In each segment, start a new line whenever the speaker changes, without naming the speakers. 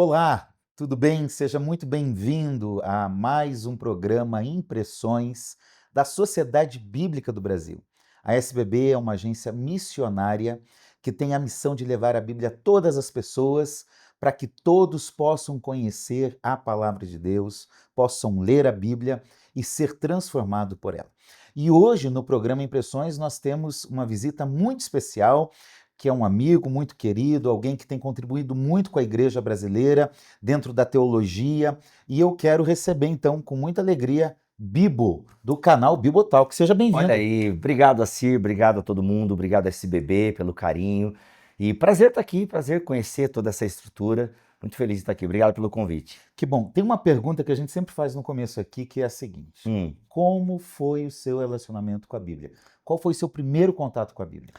Olá, tudo bem? Seja muito bem-vindo a mais um programa Impressões da Sociedade Bíblica do Brasil. A SBB é uma agência missionária que tem a missão de levar a Bíblia a todas as pessoas para que todos possam conhecer a palavra de Deus, possam ler a Bíblia e ser transformado por ela. E hoje, no programa Impressões, nós temos uma visita muito especial que é um amigo muito querido, alguém que tem contribuído muito com a igreja brasileira, dentro da teologia, e eu quero receber, então, com muita alegria, Bibo, do canal Bibotalk. Seja
Olha
bem-vindo.
aí, obrigado Assir, obrigado a todo mundo, obrigado SBB pelo carinho. E prazer estar aqui, prazer conhecer toda essa estrutura. Muito feliz de estar aqui. Obrigado pelo convite.
Que bom. Tem uma pergunta que a gente sempre faz no começo aqui, que é a seguinte:
Hum.
como foi o seu relacionamento com a Bíblia? Qual foi o seu primeiro contato com a Bíblia?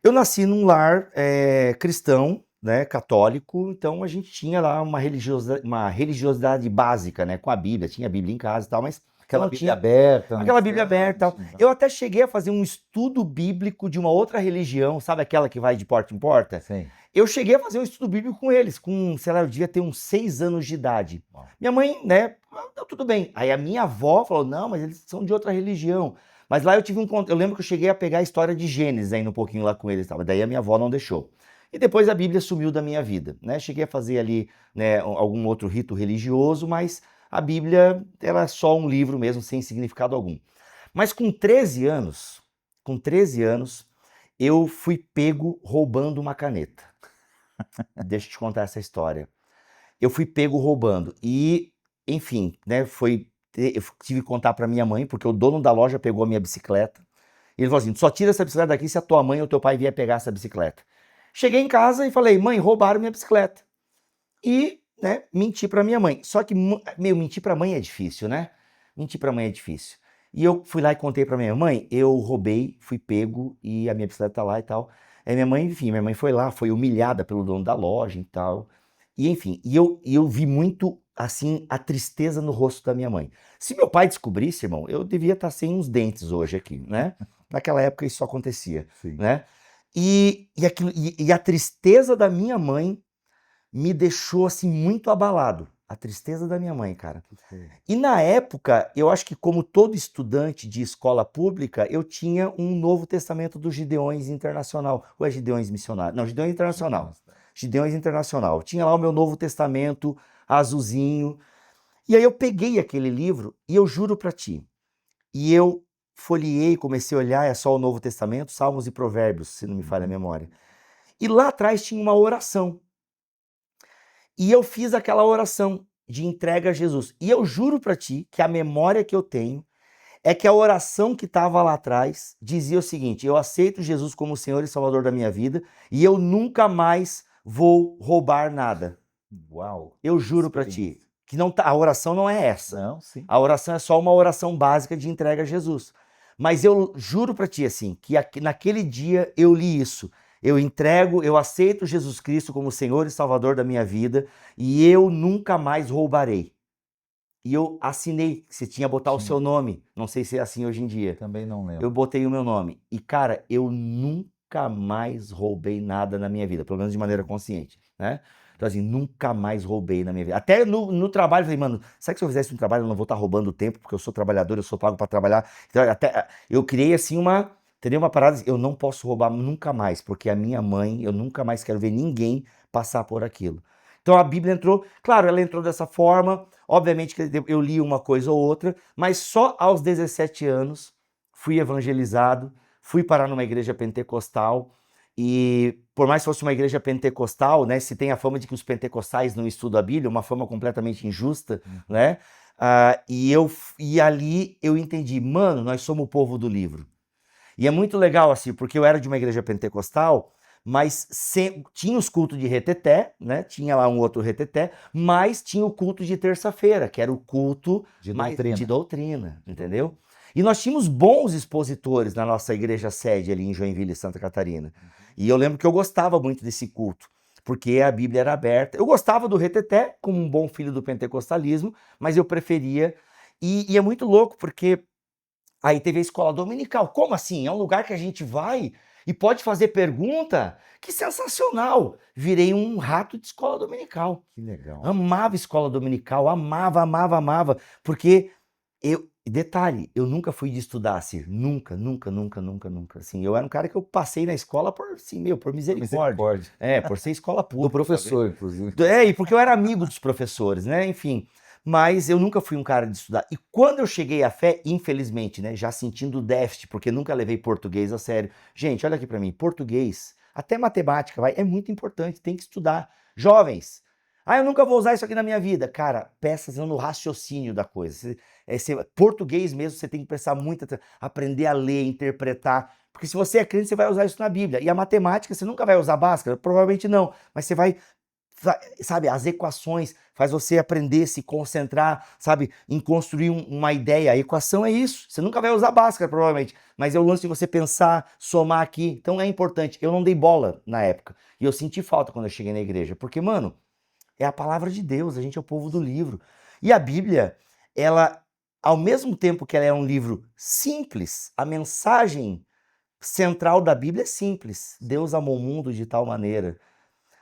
Eu nasci num lar cristão, né, católico, então a gente tinha lá uma religiosidade básica, né, com a Bíblia. Tinha a Bíblia em casa e tal, mas eu
Aquela
não
Bíblia
tinha
aberta, né?
aquela Bíblia aberta e tal. Eu até cheguei a fazer um estudo bíblico de uma outra religião, sabe aquela que vai de porta em porta?
Sim.
Eu cheguei a fazer um estudo bíblico com eles, com, sei lá, eu devia ter uns 6 anos de idade.
Bom.
Minha mãe, né, não, tudo bem. Aí a minha avó falou, não, mas eles são de outra religião. Mas lá eu tive eu lembro que eu cheguei a pegar a história de Gênesis ainda um pouquinho lá com eles, tal. Daí a minha avó não deixou. E depois a Bíblia sumiu da minha vida, né? Cheguei a fazer ali, né, algum outro rito religioso, mas a Bíblia era só um livro mesmo, sem significado algum. Mas com 13 anos, eu fui pego roubando uma caneta. Deixa eu te contar essa história. Eu fui pego roubando e, enfim, né, eu tive que contar para minha mãe, porque o dono da loja pegou a minha bicicleta. E ele falou assim: só tira essa bicicleta daqui se a tua mãe ou teu pai vier pegar essa bicicleta. Cheguei em casa e falei: mãe, roubaram minha bicicleta. E, né, menti para minha mãe. Só que, mentir para mãe é difícil, né? Mentir para mãe é difícil. E eu fui lá e contei para minha mãe: eu roubei, fui pego e a minha bicicleta tá lá e tal. Aí minha mãe, enfim, minha mãe foi lá, foi humilhada pelo dono da loja e tal. E enfim, eu vi muito, assim, a tristeza no rosto da minha mãe. Se meu pai descobrisse, irmão, eu devia estar sem uns dentes hoje aqui, né? Naquela época isso acontecia,
Sim.
né? E a tristeza da minha mãe me deixou, assim, muito abalado. A tristeza da minha mãe, cara.
Que coisa.
E na época, eu acho que como todo estudante de escola pública, eu tinha um Novo Testamento dos Gideões Internacional. Ou é Gideões Missionário? Não, Gideões Internacional. Gideões Internacional. Tinha lá o meu Novo Testamento, azulzinho. E aí eu peguei aquele livro e eu juro pra ti. E eu folheei, comecei a olhar, é só o Novo Testamento, Salmos e Provérbios, se não me falha a memória. E lá atrás tinha uma oração. E eu fiz aquela oração de entrega a Jesus. E eu juro pra ti que a memória que eu tenho é que a oração que estava lá atrás dizia o seguinte: eu aceito Jesus como Senhor e Salvador da minha vida e eu nunca mais vou roubar nada.
Uau,
Eu
que
juro para ti
experiência.
que não a oração não é essa.
Não, sim.
A oração é só uma oração básica de entrega a Jesus. Mas eu juro para ti assim, que naquele dia eu li isso. Eu entrego, eu aceito Jesus Cristo como Senhor e Salvador da minha vida e eu nunca mais roubarei. E eu assinei, que você tinha que botar o seu
Tinha.
nome. Não sei se é assim hoje em dia.
Também não
Eu
lembro.
botei o meu nome. E, cara, eu nunca mais roubei nada na minha vida, pelo menos de maneira consciente, né? Então, assim, nunca mais roubei na minha vida. Até no trabalho, eu falei, mano, sabe que se eu fizesse um trabalho, eu não vou estar roubando tempo, porque eu sou trabalhador, eu sou pago para trabalhar. Então, até eu criei, assim, entendeu? Uma parada, eu não posso roubar nunca mais, porque a minha mãe, eu nunca mais quero ver ninguém passar por aquilo. Então, a Bíblia entrou, claro, ela entrou dessa forma, obviamente que eu li uma coisa ou outra, mas só aos 17 anos fui evangelizado, fui parar numa igreja pentecostal e por mais que fosse uma igreja pentecostal, né, se tem a fama de que os pentecostais não estudam a Bíblia, uma fama completamente injusta, né? E ali eu entendi, mano, nós somos o povo do livro. E é muito legal assim, porque eu era de uma igreja pentecostal, mas tinha os cultos de reteté, né? Tinha lá um outro reteté, mas tinha o culto de terça-feira, que era o culto
De
de
doutrina.
doutrina, entendeu? E nós tínhamos bons expositores na nossa igreja sede ali em Joinville, Santa Catarina. E eu lembro que eu gostava muito desse culto, porque a Bíblia era aberta. Eu gostava do reteté, como um bom filho do pentecostalismo, mas eu preferia. E é muito louco, porque aí teve a escola dominical. Como assim? É um lugar que a gente vai E pode fazer pergunta, que sensacional. Virei um rato de escola dominical.
Que legal.
Amava escola dominical, amava, amava, amava, porque detalhe, eu nunca fui de estudar, assim, nunca, nunca, nunca, nunca, nunca, assim, eu era um cara que eu passei na escola por, assim, por misericórdia, por ser escola
Do
pública.
professor, inclusive.
E porque eu era amigo dos professores, né, enfim, mas eu nunca fui um cara de estudar, e quando eu cheguei à fé, infelizmente, né, já sentindo déficit, porque nunca levei português a sério, gente, olha aqui pra mim, português, até matemática, é muito importante, tem que estudar, jovens, eu nunca vou usar isso aqui na minha vida. Cara, presta no raciocínio da coisa. Português mesmo, você tem que prestar muito, aprender a ler, interpretar. Porque se você é crente, você vai usar isso na Bíblia. E a matemática, você nunca vai usar Bhaskara? Provavelmente não. Mas você vai, sabe, as equações, faz você aprender, se concentrar, sabe, em construir uma ideia. A equação é isso. Você nunca vai usar Bhaskara, provavelmente. Mas é o lance de você pensar, somar aqui. Então é importante. Eu não dei bola na época. E eu senti falta quando eu cheguei na igreja. Porque, mano, é a palavra de Deus, a gente é o povo do livro. E a Bíblia, ela, ao mesmo tempo que ela é um livro simples, a mensagem central da Bíblia é simples. Deus amou o mundo de tal maneira.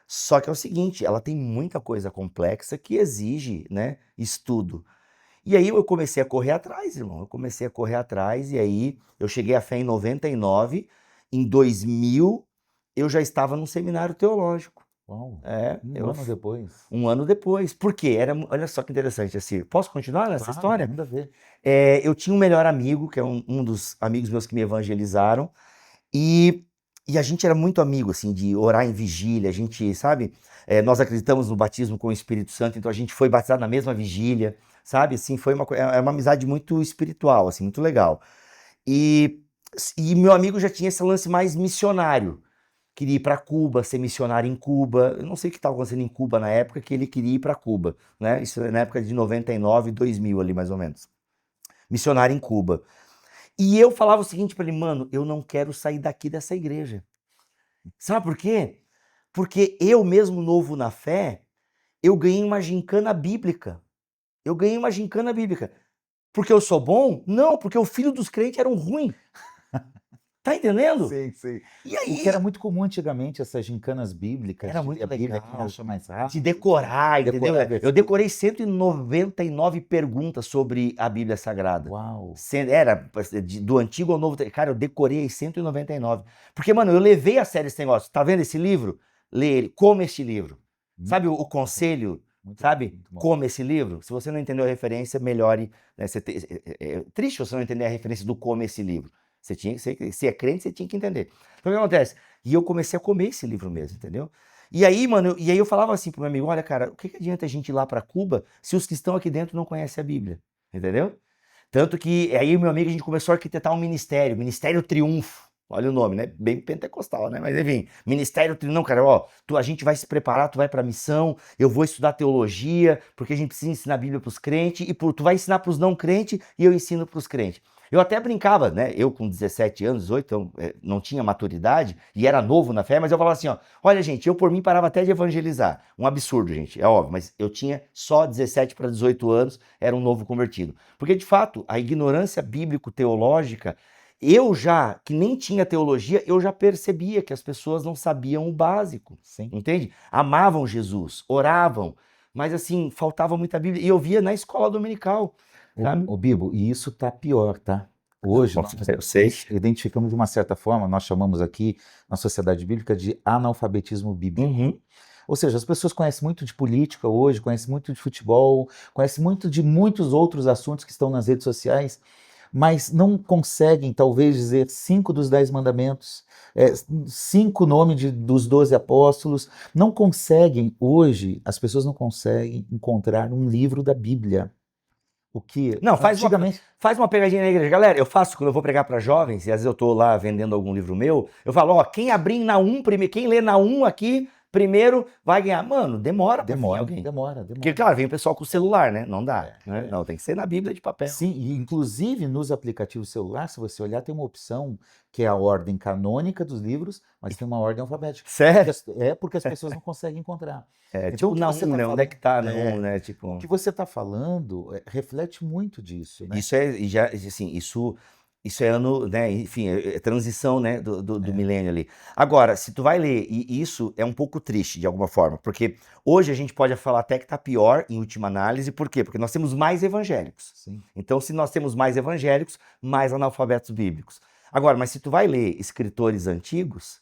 Só que é o seguinte, ela tem muita coisa complexa que exige, né, estudo. E aí eu comecei a correr atrás, irmão. Eu comecei a correr atrás e aí eu cheguei à fé em 99. Em 2000, eu já estava num seminário teológico.
Uau,
Um
ano depois.
Um ano depois. Por quê? Olha só que interessante, assim. Posso continuar nessa história?
Manda ver.
Eu tinha um melhor amigo, que é um dos amigos meus que me evangelizaram, e a gente era muito amigo, assim, de orar em vigília, a gente, sabe? Nós acreditamos no batismo com o Espírito Santo, então a gente foi batizado na mesma vigília, sabe? Assim, foi uma amizade muito espiritual, assim, muito legal. E meu amigo já tinha esse lance mais missionário. Queria ir para Cuba, ser missionário em Cuba. Eu não sei o que estava acontecendo em Cuba na época que ele queria ir para Cuba, né? Isso é na época de 99, 2000 ali mais ou menos. Missionário em Cuba. E eu falava o seguinte para ele, mano, eu não quero sair daqui dessa igreja. Sabe por quê? Porque eu mesmo novo na fé, eu ganhei uma gincana bíblica. Eu ganhei uma gincana bíblica. Porque eu sou bom? Não, porque o filho dos crentes era um ruim. Tá entendendo?
Sei.
E aí,
O que era muito comum antigamente, essas gincanas bíblicas,
era
de
muito
a Bíblia
legal.
quem acha mais rápido.
De decorar, entendeu?
Decorar
Eu decorei 199 perguntas sobre a Bíblia Sagrada.
Uau.
Era do Antigo ao Novo. Cara, eu decorei as 199. Porque, mano, eu levei a sério esse negócio. Tá vendo esse livro? Lê ele, come este livro. Sabe o conselho? Sabe? Come esse livro. Se você não entendeu a referência, melhore. Né? É triste você não entender a referência do come esse livro. Se é crente, você tinha que entender. Então o que acontece? E eu comecei a comer esse livro mesmo, entendeu? E aí, mano, eu falava assim pro meu amigo, olha, cara, o que adianta a gente ir lá para Cuba se os que estão aqui dentro não conhecem a Bíblia? Entendeu? Tanto que aí meu amigo, a gente começou a arquitetar um ministério, Ministério Triunfo. Olha o nome, né? Bem pentecostal, né? Mas enfim, Ministério Triunfo. Não, cara, ó, a gente vai se preparar, tu vai pra missão, eu vou estudar teologia, porque a gente precisa ensinar a Bíblia pros crentes, e tu vai ensinar pros não crentes, e eu ensino pros crentes. Eu até brincava, né? Eu com 17 anos, 18, então, não tinha maturidade e era novo na fé, mas eu falava assim, ó, olha gente, eu por mim parava até de evangelizar. Um absurdo, gente, é óbvio, mas eu tinha só 17 para 18 anos, era um novo convertido. Porque de fato, a ignorância bíblico-teológica, eu já, que nem tinha teologia, eu já percebia que as pessoas não sabiam o básico,
Sim.
Entende? Amavam Jesus, oravam, mas assim, faltava muita Bíblia. E eu via na escola dominical.
O Bibo, e isso tá pior, tá? Hoje nós
Eu sei.
identificamos de uma certa forma, nós chamamos aqui na sociedade bíblica de analfabetismo bíblico.
Uhum.
Ou seja, as pessoas conhecem muito de política hoje, conhecem muito de futebol, conhecem muito de muitos outros assuntos que estão nas redes sociais, mas não conseguem, talvez, dizer 5 dos 10 mandamentos, 5 nomes dos 12 apóstolos. Não conseguem, hoje, as pessoas não conseguem encontrar um livro da Bíblia. O que
Não,
antigamente...
faz uma pegadinha na igreja. Galera, eu faço quando eu vou pregar para jovens, e às vezes eu tô lá vendendo algum livro meu, eu falo, ó, quem abrir em Naum primeiro, quem lê Naum aqui primeiro vai ganhar. Mano, demora pra vir alguém.
Demora.
Porque, claro, vem o pessoal com o celular, né? Não dá. Né? Não, tem que ser na Bíblia de papel.
Sim, e inclusive nos aplicativos celular, se você olhar, tem uma opção que é a ordem canônica dos livros, mas tem uma ordem alfabética.
Sério?
Porque as pessoas não conseguem encontrar.
Então,
Então, o que
Naum,
você tá
né? Onde é que tá Naum, né?
o
Tipo...
que você está falando reflete muito disso, né?
Isso é, e já, assim, isso Isso é ano, né? Enfim, é transição, né? Do
É,
milênio ali. Agora, se tu vai ler, e isso é um pouco triste de alguma forma, porque hoje a gente pode falar até que tá pior em última análise, por quê? Porque nós temos mais evangélicos.
sim.
Então, se nós temos mais evangélicos, mais analfabetos bíblicos. Agora, mas se tu vai ler escritores antigos,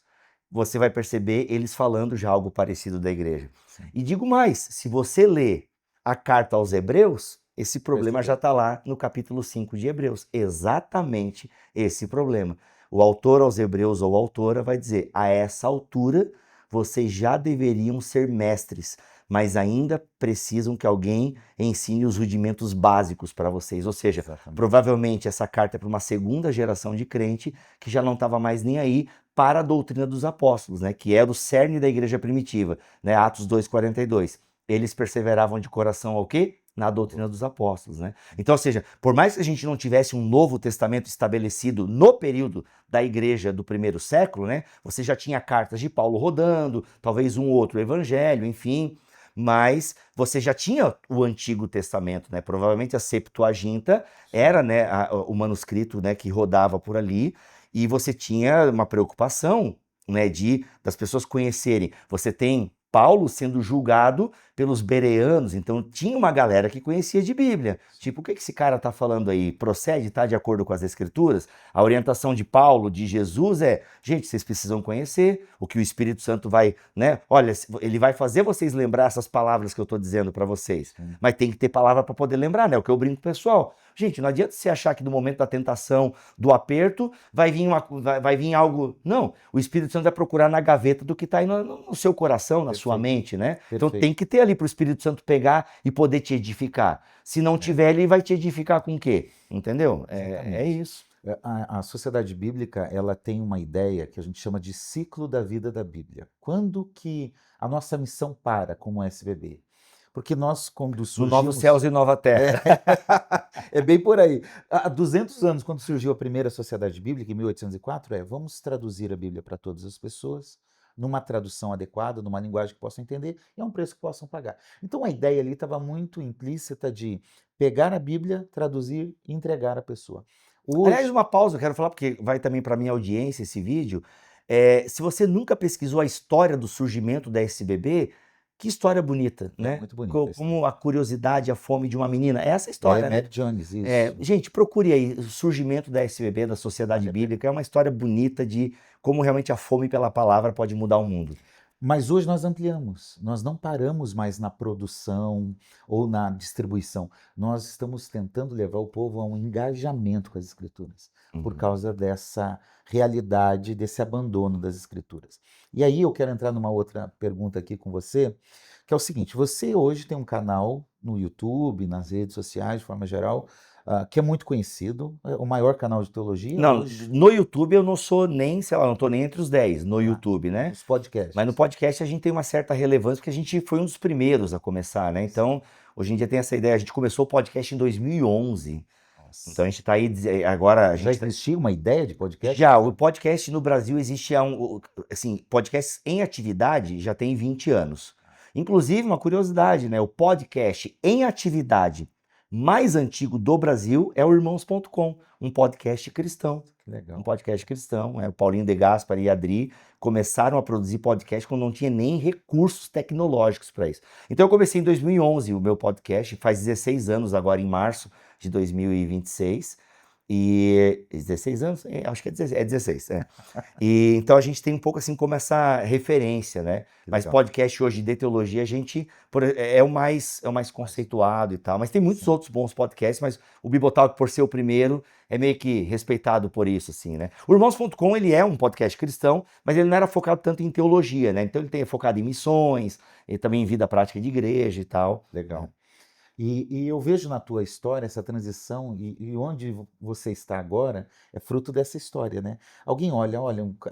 você vai perceber eles falando já algo parecido da igreja.
Sim.
E digo mais, se você lê a carta aos Hebreus, esse problema já
Perceber.
está lá no capítulo 5 de Hebreus. Exatamente esse problema. O autor aos Hebreus ou autora vai dizer: a essa altura vocês já deveriam ser mestres, mas ainda precisam que alguém ensine os rudimentos básicos para vocês. Ou seja,
Exatamente.
provavelmente essa carta é para uma segunda geração de crente que já não estava mais nem aí para a doutrina dos apóstolos, né, que era o cerne da igreja primitiva, né, Atos 2:42. Eles perseveravam de coração ao quê? Na doutrina dos apóstolos, né? Então, ou seja, por mais que a gente não tivesse um Novo Testamento estabelecido no período da igreja do primeiro século, né? Você já tinha cartas de Paulo rodando, talvez um outro evangelho, enfim, mas você já tinha o Antigo Testamento, né? Provavelmente a Septuaginta era, né, o manuscrito, né, que rodava por ali, e você tinha uma preocupação, né, das pessoas conhecerem. Você tem Paulo sendo julgado pelos bereanos, então tinha uma galera que conhecia de Bíblia. Tipo, o que esse cara tá falando aí? Procede, tá de acordo com as escrituras? A orientação de Paulo, de Jesus é, gente, vocês precisam conhecer o que o Espírito Santo vai, né? Olha, ele vai fazer vocês lembrar essas palavras que eu tô dizendo para vocês. Mas tem que ter palavra para poder lembrar, né? O que eu brinco com o pessoal. Gente, não adianta você achar que no momento da tentação, do aperto, vai vir algo. Não, o Espírito Santo vai procurar na gaveta do que está aí no seu coração, na sua mente, né? Então tem que ter ali para o Espírito Santo pegar e poder te edificar. Se não tiver, ele vai te edificar com o quê? Entendeu? É isso.
A sociedade bíblica, ela tem uma ideia que a gente chama de ciclo da vida da Bíblia. Quando que a nossa missão para como SBB? Porque nós, quando
No Novos
surgimos...
Céus e Nova Terra.
É bem por aí. Há 200 anos, quando surgiu a primeira sociedade bíblica, em 1804, vamos traduzir a Bíblia para todas as pessoas, numa tradução adequada, numa linguagem que possam entender, e a um preço que possam pagar. Então a ideia ali estava muito implícita de pegar a Bíblia, traduzir e entregar à pessoa.
Aliás,
Hoje,
uma pausa, eu quero falar, porque vai também para minha audiência esse vídeo. Se você nunca pesquisou a história do surgimento da SBB, que história bonita,
é
né?
muito bonita a
Como
história.
a curiosidade, a fome de uma menina. É essa
É
história, né?
Mary Jones, isso.
Gente, procure aí o surgimento da SBB, da Sociedade
Vale a pena.
Bíblica. É uma história bonita de como realmente a fome pela palavra pode mudar o mundo.
Mas hoje nós ampliamos, nós não paramos mais na produção ou na distribuição. Nós estamos tentando levar o povo a um engajamento com as escrituras, por
Uhum.
causa dessa realidade, desse abandono das escrituras. E aí eu quero entrar numa outra pergunta aqui com você, que é o seguinte: você hoje tem um canal no YouTube, nas redes sociais, de forma geral, que é muito conhecido, é o maior canal de teologia
Não,
hoje,
no YouTube eu não sou nem, sei lá, não tô nem entre os 10 no
tá?
YouTube, né?
Nos
Mas no
podcasts.
podcast a gente tem uma certa relevância, porque a gente foi um dos primeiros a começar, né? Então, hoje em dia tem essa ideia. A gente começou o podcast em 2011. Então a
Nossa.
gente está aí, agora a
Já
gente
existia uma ideia de podcast?
já, o podcast no Brasil existe há assim, podcast em atividade já tem 20 anos. Inclusive, uma curiosidade, né? O podcast em atividade mais antigo do Brasil é o Irmãos.com, um podcast cristão.
Que legal.
Um podcast cristão, o Paulinho de Gaspar e a Adri começaram a produzir podcast quando não tinha nem recursos tecnológicos para isso. Então eu comecei em 2011 o meu podcast, faz 16 anos agora em março de 2026. E 16 anos? Acho que é 16, E então a gente tem um pouco assim como essa referência, né?
Que
Mas
legal.
podcast hoje de teologia a gente é o mais conceituado e tal. Mas tem muitos
Sim.
outros bons podcasts, mas o Bibotalk, por ser o primeiro, é meio que respeitado por isso, assim, né? O Irmãos.com, ele é um podcast cristão, mas ele não era focado tanto em teologia, né? Então ele tem focado em missões, e também em vida prática de igreja e tal.
Legal. E eu vejo na tua história essa transição, e onde você está agora é fruto dessa história, né? Alguém olha,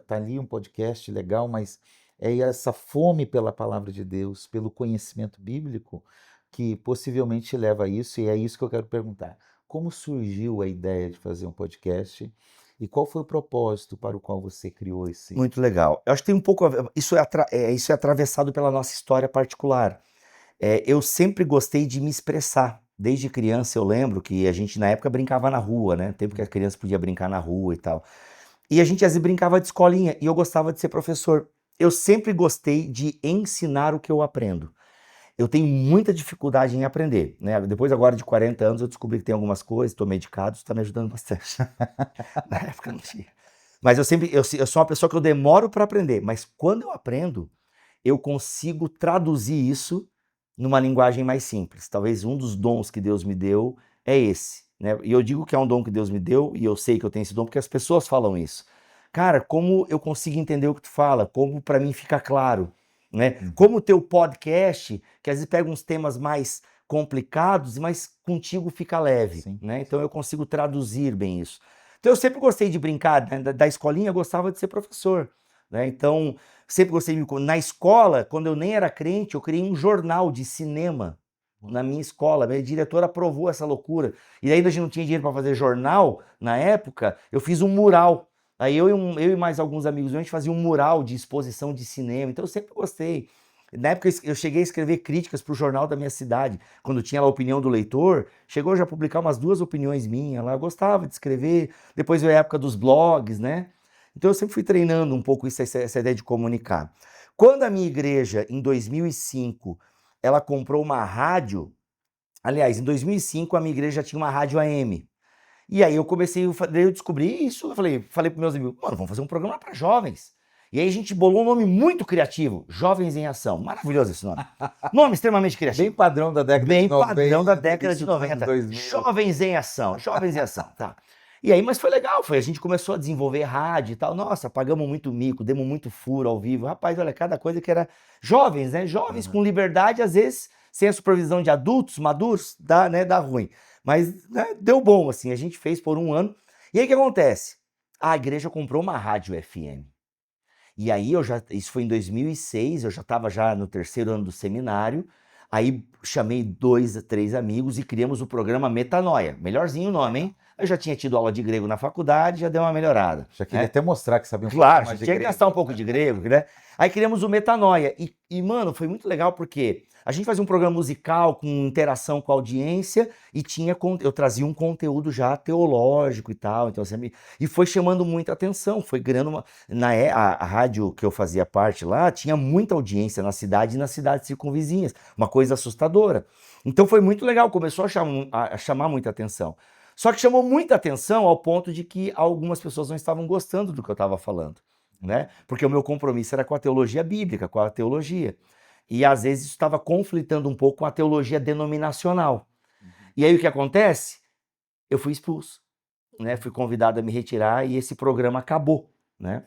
tá ali um podcast legal, mas é essa fome pela palavra de Deus, pelo conhecimento bíblico, que possivelmente leva a isso, e é isso que eu quero perguntar. Como surgiu a ideia de fazer um podcast e qual foi o propósito para o qual você criou esse...
Muito legal. Eu acho que tem um pouco. Isso é atravessado pela nossa história particular. Eu sempre gostei de me expressar. Desde criança eu lembro que a gente na época brincava na rua, né? Tempo que a criança podia brincar na rua e tal. E a gente às vezes brincava de escolinha e eu gostava de ser professor. Eu sempre gostei de ensinar o que eu aprendo. Eu tenho muita dificuldade em aprender, né? Depois agora de 40 anos eu descobri que tem algumas coisas, estou medicado, isso está me ajudando bastante. Na época não tinha. Mas eu sou uma pessoa que eu demoro para aprender, mas quando eu aprendo, eu consigo traduzir isso numa linguagem mais simples. Talvez um dos dons que Deus me deu é esse, né? E eu digo que é um dom que Deus me deu, e eu sei que eu tenho esse dom porque as pessoas falam isso. Cara, como eu consigo entender o que tu fala, como para mim fica claro, né? Como o teu podcast, que às vezes pega uns temas mais complicados, mas contigo fica leve,
Sim.
né? Então eu consigo traduzir bem isso. Então eu sempre gostei de brincar, né? Da escolinha eu gostava de ser professor, né? Então sempre gostei de... Na escola, quando eu nem era crente, eu criei um jornal de cinema na minha escola. Minha diretora aprovou essa loucura. E ainda a gente não tinha dinheiro para fazer jornal, na época, eu fiz um mural. Aí eu e mais alguns amigos meus, a gente fazia um mural de exposição de cinema. Então eu sempre gostei. Na época eu cheguei a escrever críticas para o jornal da minha cidade. Quando tinha lá a opinião do leitor, chegou já a publicar umas 2 opiniões minhas lá. Eu gostava de escrever. Depois veio a época dos blogs, né? Então eu sempre fui treinando um pouco essa ideia de comunicar. Quando a minha igreja, em 2005, ela comprou uma rádio, aliás, em 2005 a minha igreja já tinha uma rádio AM. E aí eu descobri isso, eu falei para meus amigos, mano, vamos fazer um programa para jovens. E aí a gente bolou um nome muito criativo, Jovens em Ação. Maravilhoso esse nome. Nome extremamente criativo.
Bem padrão da década de 90.
Bem padrão da década de
início dos anos
90.
2000.
Jovens em Ação, Jovens em Ação, tá. E aí, mas foi legal, a gente começou a desenvolver rádio e tal. Nossa, pagamos muito mico, demos muito furo ao vivo. Rapaz, olha, cada coisa que era jovens, né? Jovens com liberdade, às vezes, sem a supervisão de adultos, maduros, dá ruim. Mas né, deu bom, assim, a gente fez por um ano. E aí o que acontece? A igreja comprou uma rádio FM. E aí isso foi em 2006, eu já estava já no 3º ano do seminário. Aí chamei 2 a 3 amigos e criamos o programa Metanoia. Melhorzinho o nome, hein? Eu já tinha tido aula de grego na faculdade, já deu uma melhorada.
Já queria até mostrar que sabia um
Claro,
pouco mais de
tinha que
grego.
gastar um pouco de grego, né? Aí criamos o Metanoia. Mano, foi muito legal porque a gente fazia um programa musical com interação com a audiência e eu trazia um conteúdo já teológico e tal. Então, assim, e foi chamando muita atenção, foi ganhando a rádio que eu fazia parte lá tinha muita audiência na cidade e nas cidades circunvizinhas, uma coisa assustadora. Então foi muito legal, começou a chamar muita atenção. Só que chamou muita atenção ao ponto de que algumas pessoas não estavam gostando do que eu estava falando, né? Porque o meu compromisso era com a teologia bíblica, com a teologia. E às vezes isso estava conflitando um pouco com a teologia denominacional. E aí o que acontece? Eu fui expulso, né? Fui convidado a me retirar e esse programa acabou, né?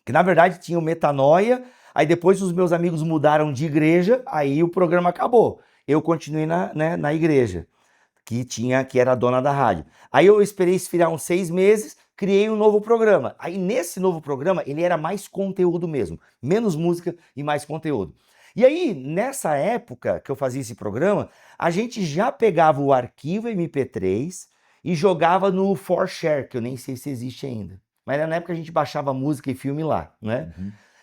Que na verdade tinha o Metanoia, aí depois os meus amigos mudaram de igreja, aí o programa acabou. Eu continuei na igreja que era a dona da rádio. Aí eu esperei esfriar uns 6 meses, criei um novo programa. Aí nesse novo programa, ele era mais conteúdo mesmo, menos música e mais conteúdo. E aí, nessa época que eu fazia esse programa, a gente já pegava o arquivo MP3 e jogava no 4Share, que eu nem sei se existe ainda. Mas na época a gente baixava música e filme lá, né?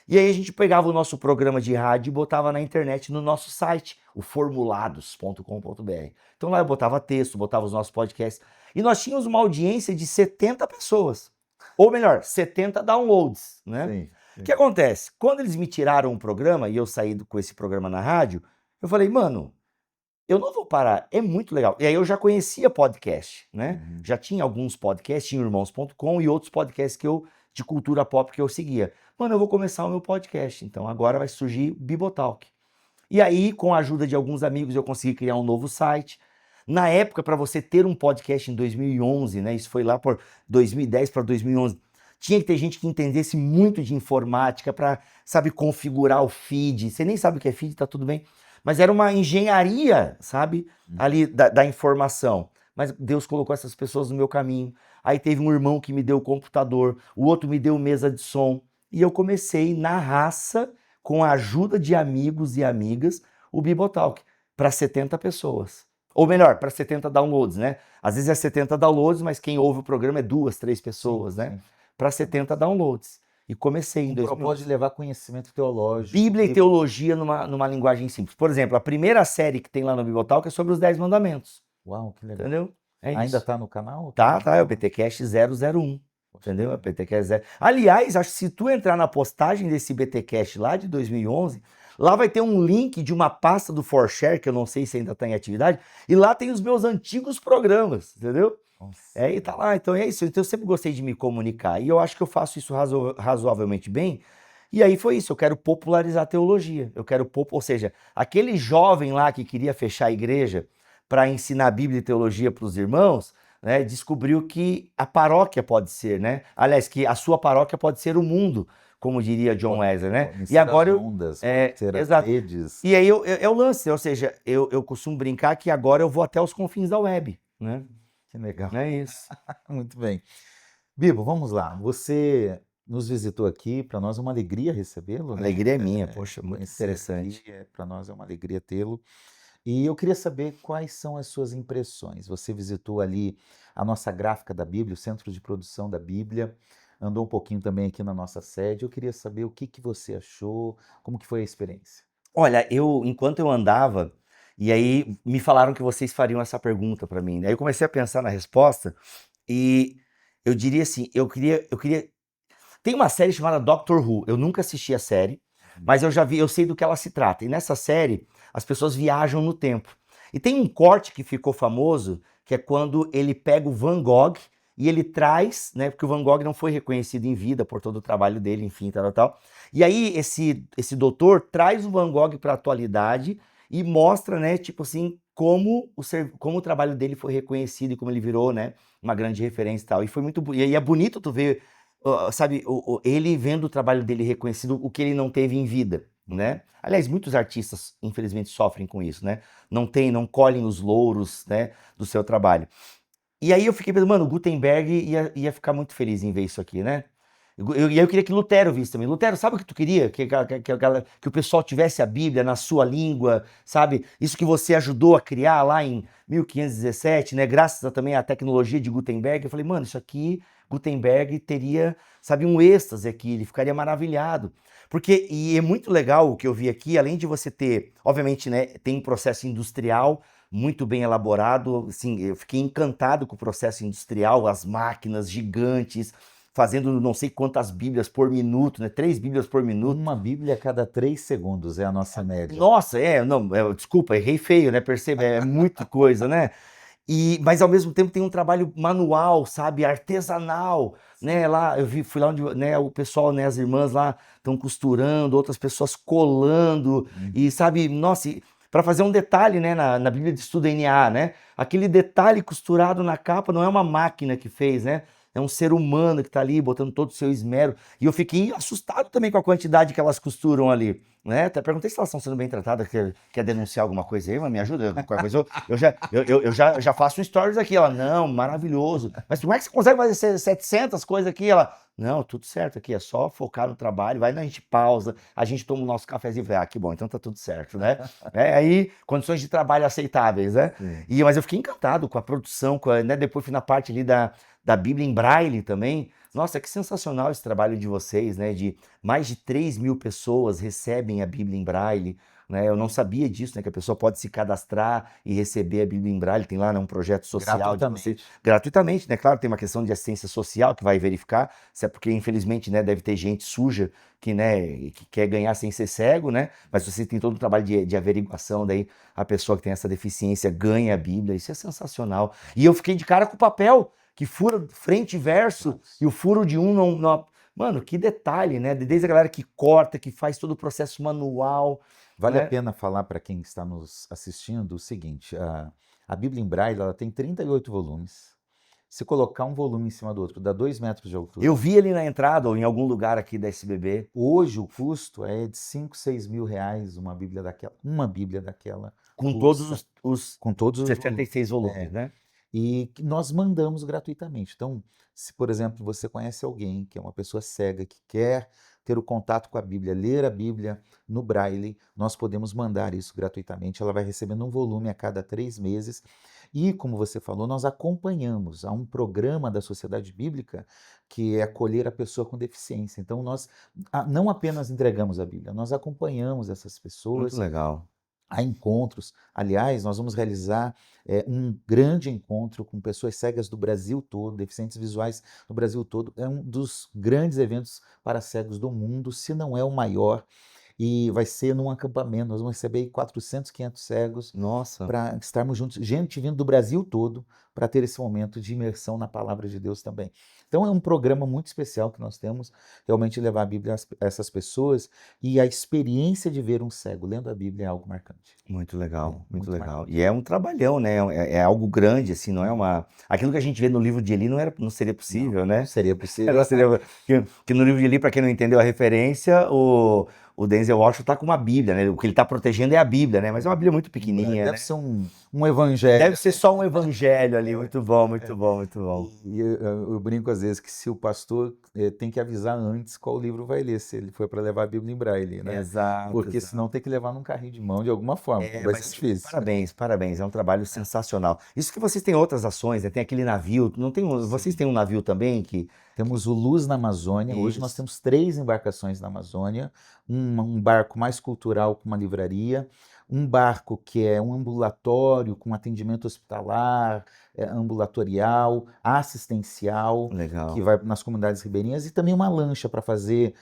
E aí a gente pegava o nosso programa de rádio e botava na internet no nosso site, o formulados.com.br. Então lá eu botava texto, botava os nossos podcasts. E nós tínhamos uma audiência de 70 pessoas. Ou melhor, 70 downloads, né?
Sim,
O que acontece? Quando eles me tiraram o programa e eu saí com esse programa na rádio, eu falei, mano, eu não vou parar, é muito legal. E aí eu já conhecia podcast, né? Já tinha alguns podcasts, tinha irmãos.com e outros podcasts de cultura pop que eu seguia. Mano, eu vou começar o meu podcast, então agora vai surgir Bibotalk. E aí, com a ajuda de alguns amigos, eu consegui criar um novo site. Na época, para você ter um podcast em 2011, né? Isso foi lá por 2010 para 2011. Tinha que ter gente que entendesse muito de informática para, sabe, configurar o feed. Você nem sabe o que é feed, tá tudo bem. Mas era uma engenharia, sabe, ali da informação. Mas Deus colocou essas pessoas no meu caminho. Aí teve um irmão que me deu o computador, o outro me deu mesa de som. E eu comecei na raça, com a ajuda de amigos e amigas, o Bibotalk, para 70 pessoas. Ou melhor, para 70 downloads, né? Às vezes é 70 downloads, mas quem ouve o programa é 2, 3 pessoas, né? Para 70 downloads. E comecei em 2011.
Propósito de levar conhecimento teológico.
Bíblia e teologia numa linguagem simples. Por exemplo, a primeira série que tem lá no Bibotalk é sobre os 10 mandamentos.
Uau, que legal.
entendeu? É
Ainda
isso.
está no canal?
Tá, é o BTcast 001,
Poxa, que
entendeu? É o
legal.
BTcast 0. Aliás, acho que se tu entrar na postagem desse BTcast lá de 2011, lá vai ter um link de uma pasta do ForShare, que eu não sei se ainda está em atividade, e lá tem os meus antigos programas, entendeu?
Nossa,
É, e tá lá, então é isso. Então eu sempre gostei de me comunicar, e eu acho que eu faço isso razoavelmente bem. E aí foi isso, eu quero popularizar a teologia. Eu quero, ou seja, aquele jovem lá que queria fechar a igreja para ensinar a Bíblia e teologia para os irmãos, né, descobriu que a paróquia pode ser, né? Aliás, que a sua paróquia pode ser o mundo, como diria John Wesley, né?
podem
E
ser as
agora eu.
ondas, podem
É,
ser as
exato.
redes.
E aí é o lance, ou seja, eu costumo brincar que agora eu vou até os confins da web, né?
Que legal.
É isso.
Muito bem. Bibo, vamos lá. Você nos visitou aqui, para nós é uma alegria recebê-lo,
A
né?
alegria é minha, poxa, muito
Conhecer
interessante.
aqui, para nós é uma alegria tê-lo. E eu queria saber quais são as suas impressões. Você visitou ali a nossa gráfica da Bíblia, o Centro de Produção da Bíblia, andou um pouquinho também aqui na nossa sede. Eu queria saber o que que você achou, como que foi a experiência.
Olha, enquanto eu andava, e aí me falaram que vocês fariam essa pergunta para mim, né? Aí eu comecei a pensar na resposta e eu diria assim, eu queria. Tem uma série chamada Doctor Who. Eu nunca assisti a série, mas eu já vi, eu sei do que ela se trata. E nessa série, as pessoas viajam no tempo. E tem um corte que ficou famoso, que é quando ele pega o Van Gogh e ele traz, né, porque o Van Gogh não foi reconhecido em vida por todo o trabalho dele, enfim, tal, tal. E aí esse doutor traz o Van Gogh para a atualidade e mostra, né, tipo assim, como o trabalho dele foi reconhecido e como ele virou, né, uma grande referência e tal. E foi muito, e é bonito tu ver, sabe, ele vendo o trabalho dele reconhecido, o que ele não teve em vida, né? Aliás, muitos artistas, infelizmente, sofrem com isso, né? Não colhem os louros, né, do seu trabalho. E aí eu fiquei pensando, mano, o Gutenberg ia ficar muito feliz em ver isso aqui, né? E aí eu queria que Lutero visse também. Lutero, sabe o que tu queria? Que o pessoal tivesse a Bíblia na sua língua, sabe? Isso que você ajudou a criar lá em 1517, né? Graças também à tecnologia de Gutenberg. Eu falei, mano, isso aqui, Gutenberg teria, sabe, um êxtase aqui, ele ficaria maravilhado. Porque, e é muito legal o que eu vi aqui, além de você ter, obviamente, né, tem um processo industrial muito bem elaborado, assim, eu fiquei encantado com o processo industrial, as máquinas gigantes, fazendo não sei quantas bíblias por minuto, né? 3 bíblias por minuto.
Uma Bíblia a cada 3 segundos é a nossa média.
Nossa, não, desculpa, errei feio, né? Perceba, é muita coisa, né? Mas ao mesmo tempo tem um trabalho manual, sabe, artesanal, né? Lá fui lá onde, né, o pessoal, né, as irmãs lá estão costurando, outras pessoas colando
Hum.
e sabe, nossa, para fazer um detalhe, né, na Bíblia de Estudo NA, né? Aquele detalhe costurado na capa não é uma máquina que fez, né? É um ser humano que está ali botando todo o seu esmero. E eu fiquei assustado também com a quantidade que elas costuram ali, né? Até perguntei se elas estão sendo bem tratadas, quer denunciar alguma coisa aí, mas me ajuda, qualquer coisa. Eu já faço um stories aqui. Ela, não, maravilhoso. Mas como é que você consegue fazer 700 coisas aqui? Ela, não, tudo certo aqui, é só focar no trabalho, vai, a gente pausa, a gente toma o nosso cafezinho e vai, que bom, então tá tudo certo, né? Aí, condições de trabalho aceitáveis, né?
Sim.
Mas eu fiquei encantado com a produção, né? Depois fui na parte ali da Bíblia em Braille também. Nossa, que sensacional esse trabalho de vocês, né? De mais de 3.000 pessoas recebem a Bíblia em Braille, né? Eu não sabia disso, né? Que a pessoa pode se cadastrar e receber a Bíblia em Braille. Tem lá, né, um projeto social de vocês
Gratuitamente.
gratuitamente, né? Claro, tem uma questão de assistência social que vai verificar, se é porque infelizmente, né, deve ter gente suja que, né, que quer ganhar sem ser cego, né? Mas você tem todo o trabalho de averiguação, daí a pessoa que tem essa deficiência ganha a Bíblia. Isso é sensacional. E eu fiquei de cara com o papel que fura frente e verso e o furo de um não. Mano, que detalhe, né? Desde a galera que corta, que faz todo o processo manual,
Vale a
né?
pena falar para quem está nos assistindo o seguinte: a Bíblia em Braille ela tem 38 volumes. Se colocar um volume em cima do outro, dá 2 metros de altura.
Eu vi ali na entrada ou em algum lugar aqui da SBB.
Hoje o custo é de 5, 6 mil reais uma Bíblia daquela. Uma Bíblia daquela
Com todos
custa,
os
com todos os volumes.
66 volumes,
É,
né?
e que nós mandamos gratuitamente. Então, se por exemplo você conhece alguém que é uma pessoa cega que quer ter o contato com a Bíblia, ler a Bíblia no Braille, nós podemos mandar isso gratuitamente. Ela vai recebendo um volume a cada 3 meses. E, como você falou, nós acompanhamos. Há um programa da Sociedade Bíblica que é acolher a pessoa com deficiência. Então, nós não apenas entregamos a Bíblia, nós acompanhamos essas
Muito
pessoas
legal.
há encontros. Aliás, nós vamos realizar um grande encontro com pessoas cegas do Brasil todo, deficientes visuais do Brasil todo. É um dos grandes eventos para cegos do mundo, se não é o maior. E vai ser num acampamento. Nós vamos receber 400, 500 cegos
Nossa,
para estarmos juntos, gente vindo do Brasil todo para ter esse momento de imersão na palavra de Deus também. Então é um programa muito especial que nós temos, realmente levar a Bíblia a essas pessoas, e a experiência de ver um cego lendo a Bíblia é algo marcante.
muito legal, muito
Muito
legal.
marcante.
E é um trabalhão, né? É algo grande, assim, não é uma. Aquilo que a gente vê no livro de Eli não seria
Não,
possível,
não
né?
seria
Não
possível.
seria... que no livro de Eli, para quem não entendeu a referência, o Denzel Washington tá com uma Bíblia, né? O que ele tá protegendo é a Bíblia, né? Mas é uma Bíblia muito pequenininha,
Deve
né?
ser um evangelho.
Deve ser só um evangelho ali. Muito bom, muito bom, muito bom.
E eu brinco às vezes que se o pastor tem que avisar antes qual livro vai ler, se ele for para levar a Bíblia em braille, né?
Exato,
Porque
exato.
senão tem que levar num carrinho de mão de alguma forma, porque vai ser
Mas
difícil.
parabéns, parabéns. É um trabalho sensacional. Isso que vocês têm outras ações, né? Tem aquele navio. Não tem vocês
Sim.
têm um navio também que.
Temos o Luz na Amazônia. Hoje nós
Isso.
temos 3 embarcações na Amazônia. Um barco mais cultural com uma livraria, um barco que é um ambulatório com atendimento hospitalar, ambulatorial, assistencial, que
Legal.
vai nas comunidades ribeirinhas, e também uma lancha para fazer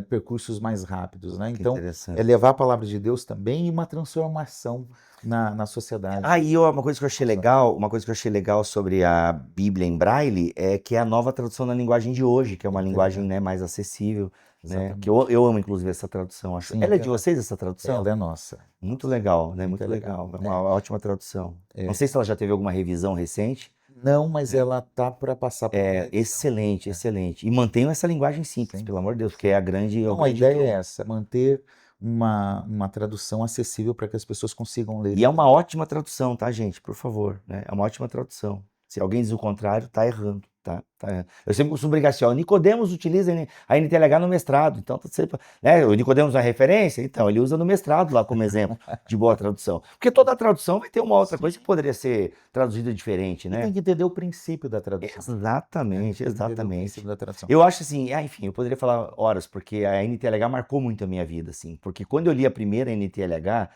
percursos mais rápidos, né?
Que
Então, é
interessante.
levar a palavra de Deus também, e uma transformação na sociedade.
Aí, uma coisa que eu achei legal, uma coisa que eu achei legal sobre a Bíblia em Braille é que é a nova tradução na linguagem de hoje, que é uma
Muito
linguagem,
legal.
né, mais acessível, né? Que
Exatamente.
eu amo, inclusive, essa tradução. Acho.
Sim,
Ela é de vocês, essa tradução?
ela é nossa.
Muito
Nossa,
legal, né?
muito
Muito
legal.
legal. É uma ótima tradução. Não
É.
sei se ela já teve alguma revisão recente.
Não, mas ela tá para passar por uma
É
revisão.
excelente, excelente. E mantenham essa linguagem simples,
Sim,
pelo amor de Deus, porque
sim.
é o
Não, a
grande
ideia é
trunfo.
essa, manter uma tradução acessível para que as pessoas consigam ler
E
e
é uma
entender.
ótima tradução, tá, gente? Por favor, né? É uma ótima tradução. Se alguém diz o contrário, tá errando, tá? Tá errando. Eu sempre costumo brigar assim, ó, o Nicodemos utiliza a NTLH no mestrado, então tá sempre, né? O Nicodemos é uma referência, então ele usa no mestrado lá como exemplo de boa tradução. Porque toda tradução vai ter uma outra coisa que
Sim.
poderia ser traduzida diferente,
E tem
né?
que entender o princípio da tradução, né?
Exatamente,
Tem que entender o
exatamente.
princípio da tradução.
Eu acho assim, enfim, eu poderia falar horas, porque a NTLH marcou muito a minha vida, assim, porque quando eu li a primeira NTLH,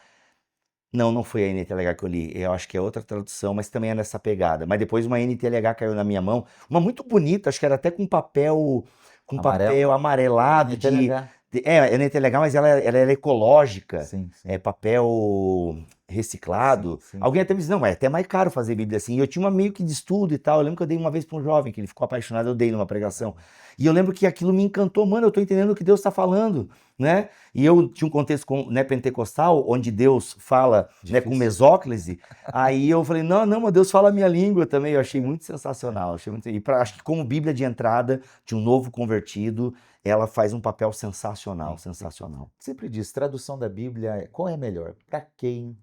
não foi a NTLH que eu li, eu acho que é outra tradução, mas também é nessa pegada. Mas depois uma NTLH caiu na minha mão, uma muito bonita, acho que era até com
Amarelo?
papel amarelado
NTLH.
é NTLH, mas ela era ecológica,
Sim,
é
sim.
papel
Sim,
reciclado.
sim.
Alguém até me disse, não, é até mais caro fazer Bíblia assim. E eu tinha uma meio que de estudo e tal. Eu lembro que eu dei uma vez para um jovem que ele ficou apaixonado, eu dei numa pregação. E eu lembro que aquilo me encantou, mano, eu tô entendendo o que Deus está falando, né? E eu tinha um contexto né, pentecostal, onde Deus fala, né, com
Difícil.
mesóclise. Aí eu falei, não, mas Deus fala a minha língua também. Eu achei muito sensacional. Acho que como Bíblia de entrada de um novo convertido, ela faz um papel sensacional,
Sim, sim.
sensacional.
Sempre diz, tradução da Bíblia, qual é melhor? Para quem?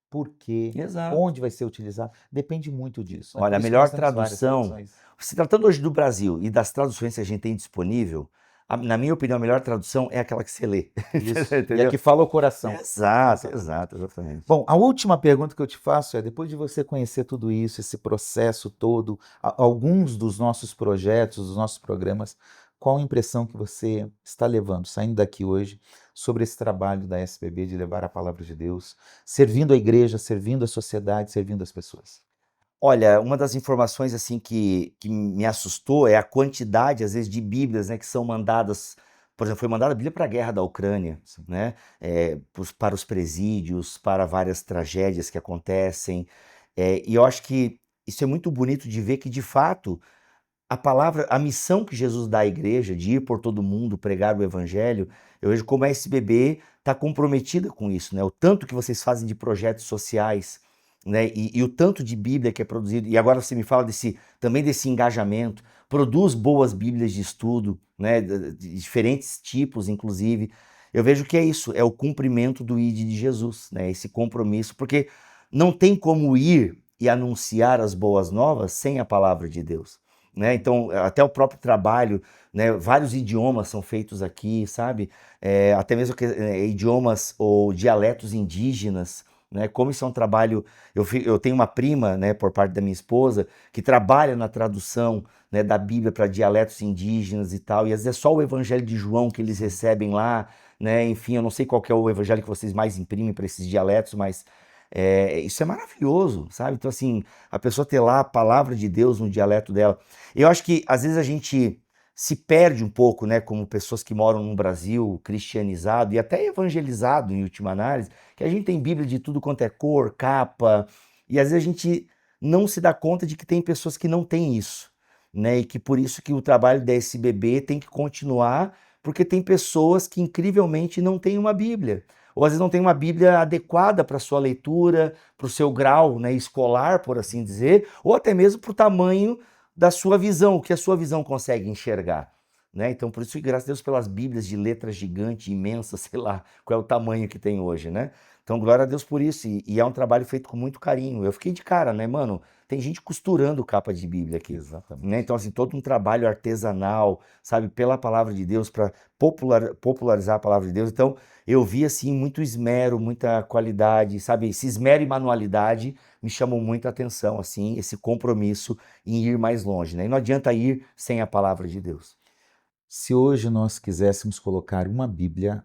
Por quê?
Exato.
Onde vai ser utilizado? Depende muito disso, né?
Olha,
Por
a
isso que nós
melhor
temos várias
tradução,
traduções.
se tratando hoje do Brasil e das traduções que a gente tem disponível, na minha opinião, a melhor tradução é aquela que você lê.
Isso. E
Entendeu?
aqui fala o coração.
Exato,
Exatamente.
exato, exatamente.
Bom, a última pergunta que eu te faço é, depois de você conhecer tudo isso, esse processo todo, alguns dos nossos projetos, dos nossos programas, qual a impressão que você está levando, saindo daqui hoje, sobre esse trabalho da SBB de levar a palavra de Deus, servindo a igreja, servindo a sociedade, servindo as pessoas?
Olha, uma das informações assim que me assustou é a quantidade, às vezes, de Bíblias, né, que são mandadas. Por exemplo, foi mandada a Bíblia para a guerra da Ucrânia,
Sim.
né, para os presídios, para várias tragédias que acontecem. E eu acho que isso é muito bonito de ver que, de fato, a palavra, a missão que Jesus dá à igreja de ir por todo mundo, pregar o evangelho, eu vejo como a SBB está comprometida com isso, né? O tanto que vocês fazem de projetos sociais, né? E o tanto de Bíblia que é produzido. E agora você me fala também desse engajamento. Produz boas Bíblias de estudo, né? De diferentes tipos, inclusive. Eu vejo que é isso, é o cumprimento do ID de Jesus, né? Esse compromisso, porque não tem como ir e anunciar as boas novas sem a palavra de Deus. Né? Então, até o próprio trabalho, né? Vários idiomas são feitos aqui, sabe? Até mesmo idiomas ou dialetos indígenas, né? Como isso é um trabalho, eu tenho uma prima, né, por parte da minha esposa, que trabalha na tradução, né, da Bíblia para dialetos indígenas e tal, e às vezes é só o Evangelho de João que eles recebem lá, né? Enfim, eu não sei qual que é o evangelho que vocês mais imprimem para esses dialetos, mas isso é maravilhoso, sabe? Então, assim, a pessoa ter lá a palavra de Deus no dialeto dela. Eu acho que às vezes a gente se perde um pouco, né, como pessoas que moram no Brasil, cristianizado e até evangelizado em última análise, que a gente tem Bíblia de tudo quanto é cor, capa, e às vezes a gente não se dá conta de que tem pessoas que não têm isso, né? E que por isso que o trabalho da SBB tem que continuar, porque tem pessoas que incrivelmente não têm uma Bíblia. Ou às vezes não tem uma Bíblia adequada para a sua leitura, para o seu grau, né, escolar, por assim dizer, ou até mesmo para o tamanho da sua visão, o que a sua visão consegue enxergar. Né? Então, por isso que graças a Deus pelas Bíblias de letra gigante, imensa, sei lá qual é o tamanho que tem hoje, né? Então, glória a Deus por isso. E é um trabalho feito com muito carinho. Eu fiquei de cara, né, mano? Tem gente costurando capa de Bíblia aqui.
Exatamente.
Né? Então, assim, todo um trabalho artesanal, sabe, pela palavra de Deus, para popularizar a palavra de Deus. Então, eu vi, assim, muito esmero, muita qualidade, sabe? Esse esmero e manualidade me chamou muita atenção, assim, esse compromisso em ir mais longe, né? E não adianta ir sem a palavra de Deus.
Se hoje nós quiséssemos colocar uma Bíblia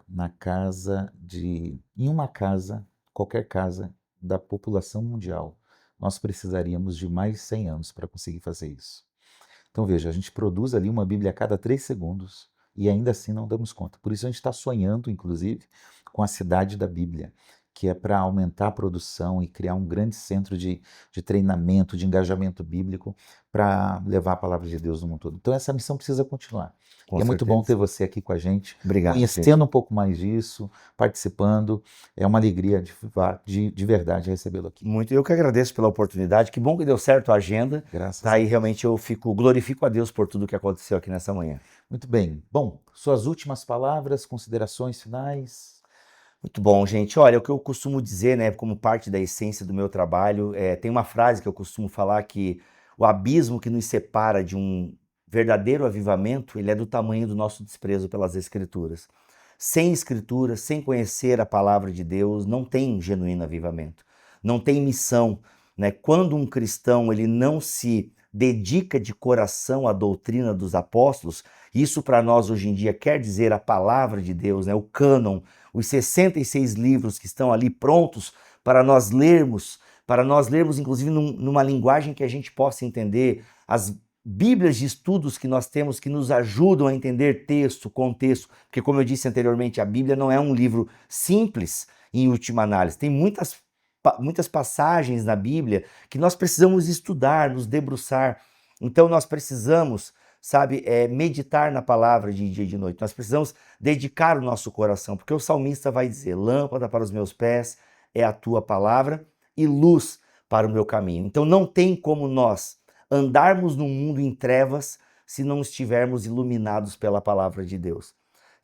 em uma casa, qualquer casa da população mundial, nós precisaríamos de mais de 100 anos para conseguir fazer isso. Então veja, a gente produz ali uma Bíblia a cada 3 segundos e ainda assim não damos conta. Por isso a gente está sonhando, inclusive, com a cidade da Bíblia, que é para aumentar a produção e criar um grande centro de treinamento, de engajamento bíblico para levar a palavra de Deus no mundo todo. Então essa missão precisa continuar.
Com
E é muito bom ter
certeza.
você aqui com a gente,
Obrigado, gente.
conhecendo um pouco mais disso, participando. É uma alegria de verdade recebê-lo aqui.
Muito, eu que agradeço pela oportunidade. Que bom que deu certo a agenda.
Graças
Tá
a
aí,
Deus.
realmente glorifico a Deus por tudo que aconteceu aqui nessa manhã.
Muito bem. Bom, suas últimas palavras, considerações finais?
Muito bom, gente. Olha, o que eu costumo dizer, né, como parte da essência do meu trabalho, tem uma frase que eu costumo falar que o abismo que nos separa de um verdadeiro avivamento, ele é do tamanho do nosso desprezo pelas Escrituras. Sem Escritura, sem conhecer a palavra de Deus, não tem genuíno avivamento, não tem missão, né? Quando um cristão ele não se dedica de coração à doutrina dos apóstolos, isso para nós hoje em dia quer dizer a palavra de Deus, né? O cânon, os 66 livros que estão ali prontos para nós lermos inclusive numa linguagem que a gente possa entender, as Bíblias de estudos que nós temos que nos ajudam a entender texto, contexto, porque como eu disse anteriormente, a Bíblia não é um livro simples em última análise, tem muitas passagens na Bíblia que nós precisamos estudar, nos debruçar, então nós precisamos, sabe, meditar na palavra de dia e de noite. Nós precisamos dedicar o nosso coração, porque o salmista vai dizer: lâmpada para os meus pés é a tua palavra e luz para o meu caminho. Então não tem como nós andarmos num mundo em trevas se não estivermos iluminados pela palavra de Deus.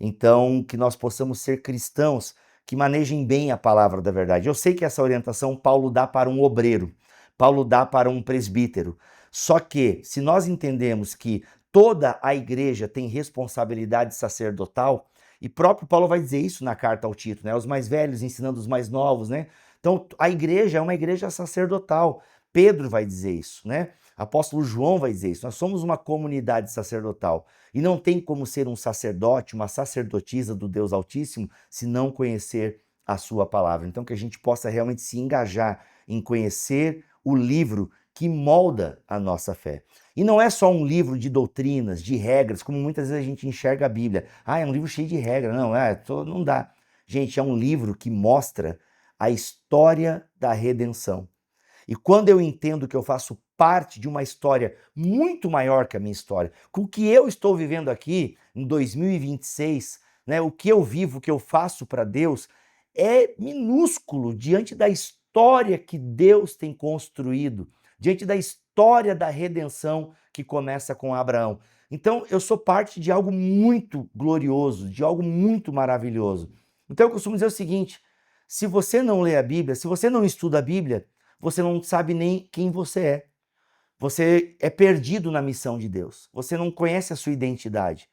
Então que nós possamos ser cristãos que manejem bem a palavra da verdade. Eu sei que essa orientação Paulo dá para um obreiro, Paulo dá para um presbítero. Só que se nós entendemos que toda a igreja tem responsabilidade sacerdotal, e próprio Paulo vai dizer isso na carta ao Tito, né? Os mais velhos ensinando os mais novos, né? Então a igreja é uma igreja sacerdotal. Pedro vai dizer isso, né? Apóstolo João vai dizer isso. Nós somos uma comunidade sacerdotal e não tem como ser um sacerdote, uma sacerdotisa do Deus Altíssimo se não conhecer a sua palavra. Então que a gente possa realmente se engajar em conhecer o livro que molda a nossa fé. E não é só um livro de doutrinas, de regras, como muitas vezes a gente enxerga a Bíblia. Ah, é um livro cheio de regras. Não, não dá. Gente, é um livro que mostra a história da redenção. E quando eu entendo que eu faço parte de uma história muito maior que a minha história, com o que eu estou vivendo aqui em 2026, né, o que eu vivo, o que eu faço para Deus, é minúsculo diante da história que Deus tem construído, diante da história da redenção que começa com Abraão. Então eu sou parte de algo muito glorioso, de algo muito maravilhoso. Então eu costumo dizer o seguinte: se você não lê a Bíblia, se você não estuda a Bíblia, você não sabe nem quem você é. Você é perdido na missão de Deus. Você não conhece a sua identidade.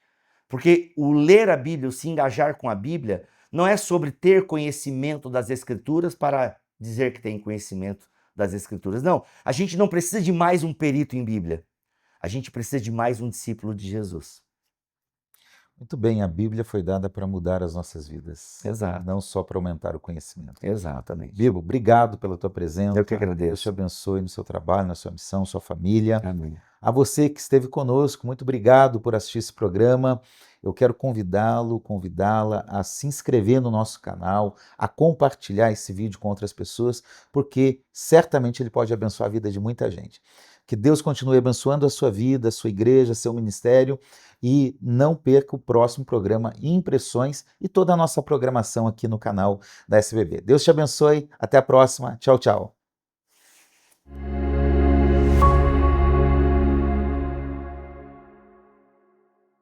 Porque o ler a Bíblia, o se engajar com a Bíblia, não é sobre ter conhecimento das Escrituras para dizer que tem conhecimento das Escrituras. Não, a gente não precisa de mais um perito em Bíblia. A gente precisa de mais um discípulo de Jesus.
Muito bem, a Bíblia foi dada para mudar as nossas vidas,
Exato.
não só para aumentar o conhecimento.
Exatamente.
Bibo, obrigado pela tua presença.
Eu que agradeço.
Deus te abençoe no seu trabalho, na sua missão, sua família.
Amém.
A você que esteve conosco, muito obrigado por assistir esse programa. Eu quero convidá-lo, convidá-la a se inscrever no nosso canal, a compartilhar esse vídeo com outras pessoas, porque certamente ele pode abençoar a vida de muita gente. Que Deus continue abençoando a sua vida, a sua igreja, seu ministério, e não perca o próximo programa Impressões e toda a nossa programação aqui no canal da SBB. Deus te abençoe, até a próxima. Tchau, tchau.